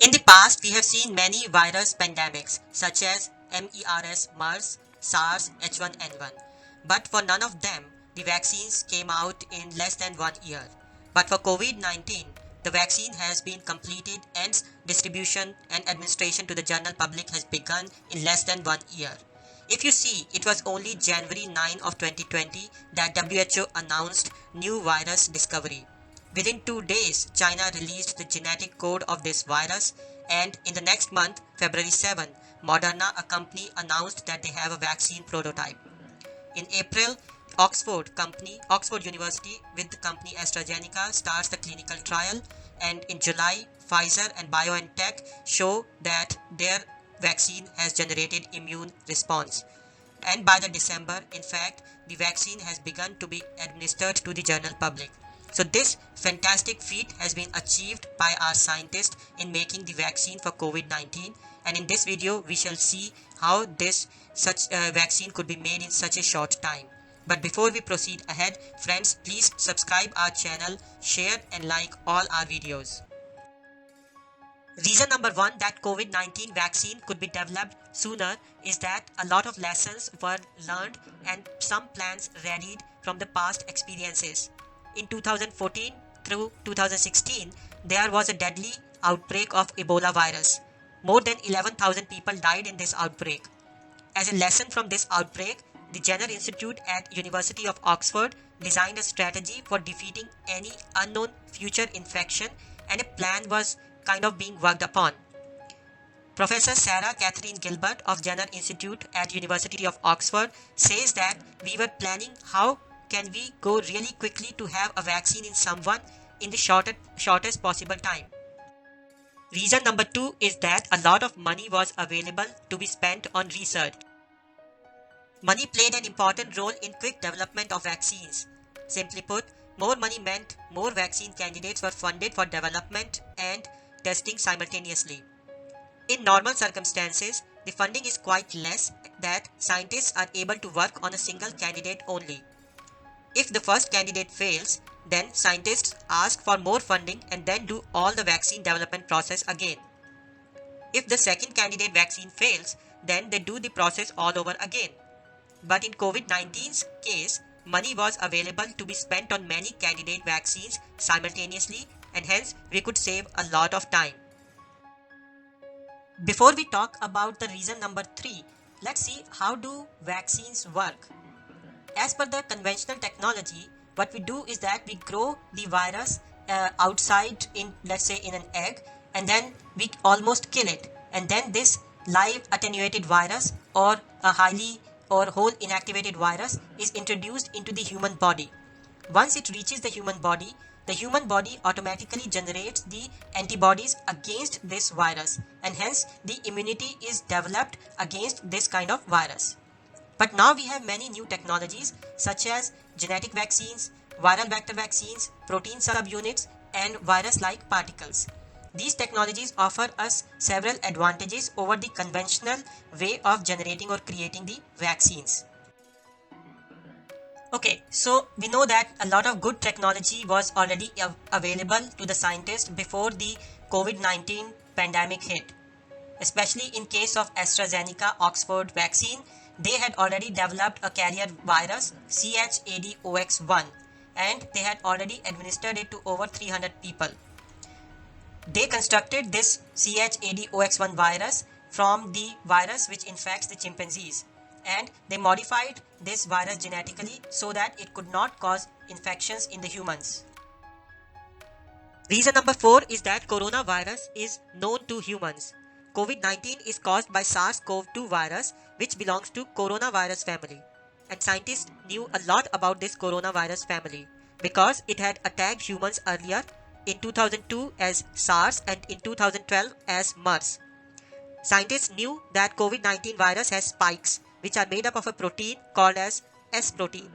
In the past, we have seen many virus pandemics such as MERS, SARS, H1N1. But for none of them, the vaccines came out in less than 1 year. But for COVID-19, the vaccine has been completed and distribution and administration to the general public has begun in less than 1 year. If you see, it was only January 9 of 2020 that WHO announced new virus discovery. Within 2 days, China released the genetic code of this virus, and in the next month, February 7, Moderna, a company, announced that they have a vaccine prototype. In April, Oxford University with the company AstraZeneca starts the clinical trial, and in July, Pfizer and BioNTech show that their vaccine has generated immune response. And by the December, in fact, the vaccine has begun to be administered to the general public. So this fantastic feat has been achieved by our scientists in making the vaccine for COVID-19, and in this video we shall see how this such vaccine could be made in such a short time. But before we proceed ahead, friends, please subscribe our channel, share and like all our videos. Reason number one that COVID-19 vaccine could be developed sooner is that a lot of lessons were learned and some plans readied from the past experiences. In 2014 through 2016, there was a deadly outbreak of Ebola virus. More than 11,000 people died in this outbreak. As a lesson from this outbreak, the Jenner Institute at University of Oxford designed a strategy for defeating any unknown future infection, and a plan was kind of being worked upon. Professor Sarah Catherine Gilbert of Jenner Institute at University of Oxford says that we were planning how can we go really quickly to have a vaccine in someone in the shortest possible time. Reason number two is that a lot of money was available to be spent on research. Money played an important role in quick development of vaccines. Simply put, more money meant more vaccine candidates were funded for development and testing simultaneously. In normal circumstances, the funding is quite less that scientists are able to work on a single candidate only. If the first candidate fails, then scientists ask for more funding and then do all the vaccine development process again. If the second candidate vaccine fails, then they do the process all over again. But in COVID-19's case, money was available to be spent on many candidate vaccines simultaneously, and hence we could save a lot of time. Before we talk about the reason number 3, let's see how do vaccines work. As per the conventional technology, what we do is that we grow the virus outside in, let's say, in an egg, and then we almost kill it, and then this live attenuated virus or a highly or whole inactivated virus is introduced into the human body. Once it reaches the human body automatically generates the antibodies against this virus, and hence the immunity is developed against this kind of virus. But now we have many new technologies such as genetic vaccines, viral vector vaccines, protein subunits, and virus-like particles. These technologies offer us several advantages over the conventional way of generating or creating the vaccines. Okay, so we know that a lot of good technology was already available to the scientists before the COVID-19 pandemic hit. Especially in case of AstraZeneca Oxford vaccine, they had already developed a carrier virus ChAdOx1, and they had already administered it to over 300 people. They constructed this ChAdOx1 virus from the virus which infects the chimpanzees, and they modified this virus genetically so that it could not cause infections in the humans. Reason number 4 is that coronavirus is known to humans. COVID-19 is caused by SARS-CoV-2 virus, which belongs to coronavirus family. And scientists knew a lot about this coronavirus family because it had attacked humans earlier in 2002 as SARS and in 2012 as MERS. Scientists knew that COVID-19 virus has spikes which are made up of a protein called as S protein.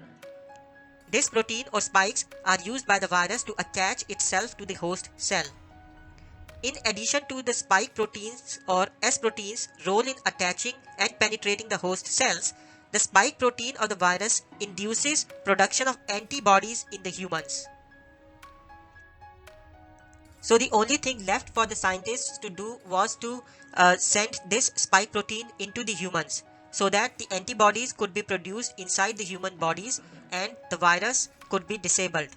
This protein or spikes are used by the virus to attach itself to the host cell. In addition to the spike proteins or S proteins role in attaching and penetrating the host cells, the spike protein of the virus induces production of antibodies in the humans. So the only thing left for the scientists to do was to send this spike protein into the humans so that the antibodies could be produced inside the human bodies and the virus could be disabled.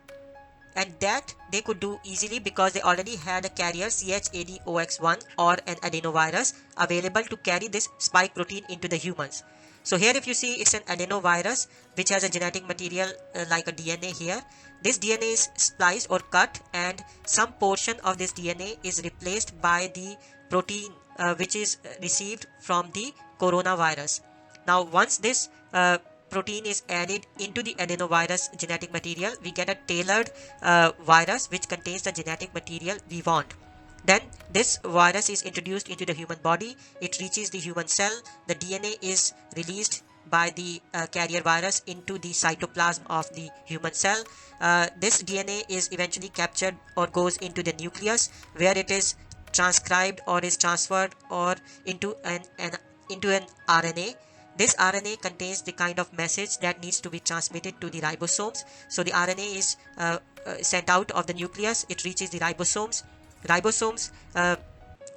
And that they could do easily because they already had a carrier ChAdOx1 or an adenovirus available to carry this spike protein into the humans. So here if you see, it's an adenovirus which has a genetic material like a DNA here. This DNA is spliced or cut, and some portion of this DNA is replaced by the protein which is received from the coronavirus. Now once this protein is added into the adenovirus genetic material, we get a tailored virus which contains the genetic material we want. Then this virus is introduced into the human body. It reaches the human cell. The DNA is released by the carrier virus into the cytoplasm of the human cell. This DNA is eventually captured or goes into the nucleus, where it is transcribed or is transferred or into an RNA. This RNA contains the kind of message that needs to be transmitted to the ribosomes. So the RNA is sent out of the nucleus. It reaches the ribosomes. Ribosomes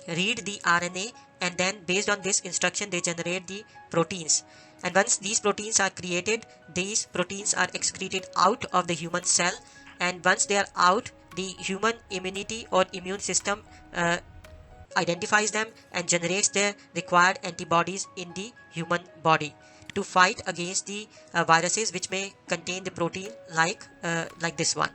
read the RNA, and then based on this instruction they generate the proteins. And once these proteins are created, these proteins are excreted out of the human cell, and once they are out, the human immunity or immune system identifies them and generates the required antibodies in the human body to fight against the viruses which may contain the protein like this one.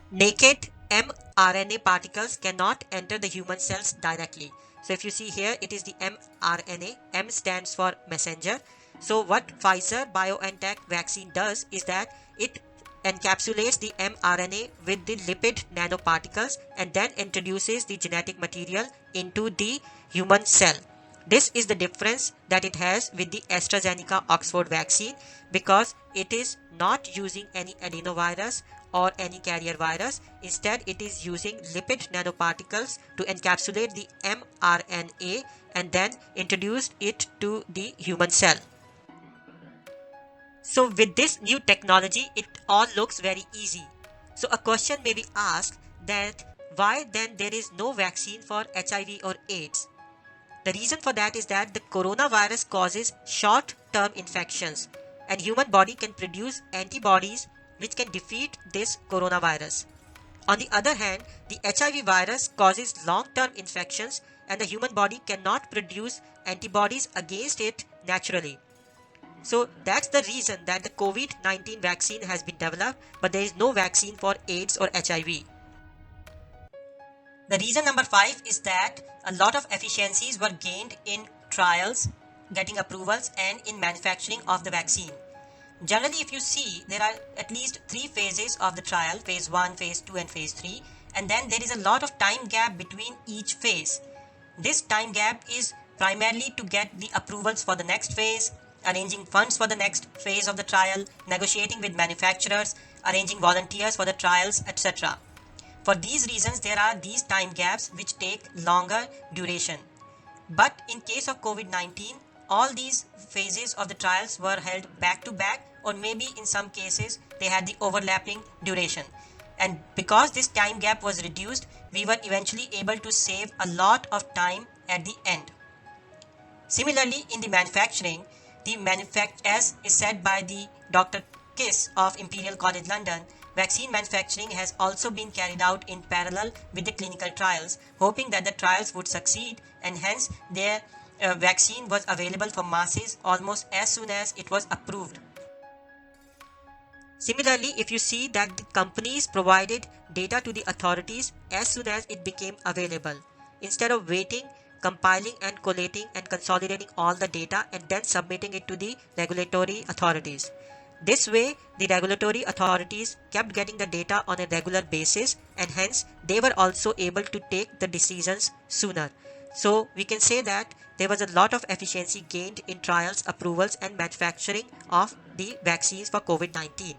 Naked mRNA particles cannot enter the human cells directly. So if you see here, it is the mRNA. M stands for messenger. So what Pfizer BioNTech vaccine does is that it encapsulates the mRNA with the lipid nanoparticles and then introduces the genetic material into the human cell. This is the difference that it has with the AstraZeneca Oxford vaccine, because it is not using any adenovirus or any carrier virus. Instead, it is using lipid nanoparticles to encapsulate the mRNA and then introduce it to the human cell. So with this new technology, it all looks very easy. So a question may be asked that why then there is no vaccine for HIV or AIDS? The reason for that is that the coronavirus causes short-term infections, and human body can produce antibodies which can defeat this coronavirus. On the other hand, the HIV virus causes long-term infections, and the human body cannot produce antibodies against it naturally. So that's the reason that the COVID-19 vaccine has been developed, but there is no vaccine for AIDS or HIV. The reason number 5 is that a lot of efficiencies were gained in trials, getting approvals, and in manufacturing of the vaccine. Generally, if you see, there are at least 3 phases of the trial: phase 1, phase 2, and phase 3, and then there is a lot of time gap between each phase. This time gap is primarily to get the approvals for the next phase, arranging funds for the next phase of the trial, negotiating with manufacturers, arranging volunteers for the trials, etc. For these reasons, there are these time gaps which take longer duration. But in case of COVID-19, all these phases of the trials were held back to back, or maybe in some cases they had the overlapping duration. And because this time gap was reduced, we were eventually able to save a lot of time at the end. Similarly, in the manufacturing, as is said by the Dr. Kiss of Imperial College London, vaccine manufacturing has also been carried out in parallel with the clinical trials, hoping that the trials would succeed, and hence their vaccine was available for masses almost as soon as it was approved. Similarly, if you see that the companies provided data to the authorities as soon as it became available, instead of waiting, compiling and collating and consolidating all the data and then submitting it to the regulatory authorities. This way, the regulatory authorities kept getting the data on a regular basis, and hence they were also able to take the decisions sooner. So we can say that there was a lot of efficiency gained in trials, approvals, and manufacturing of the vaccines for COVID-19.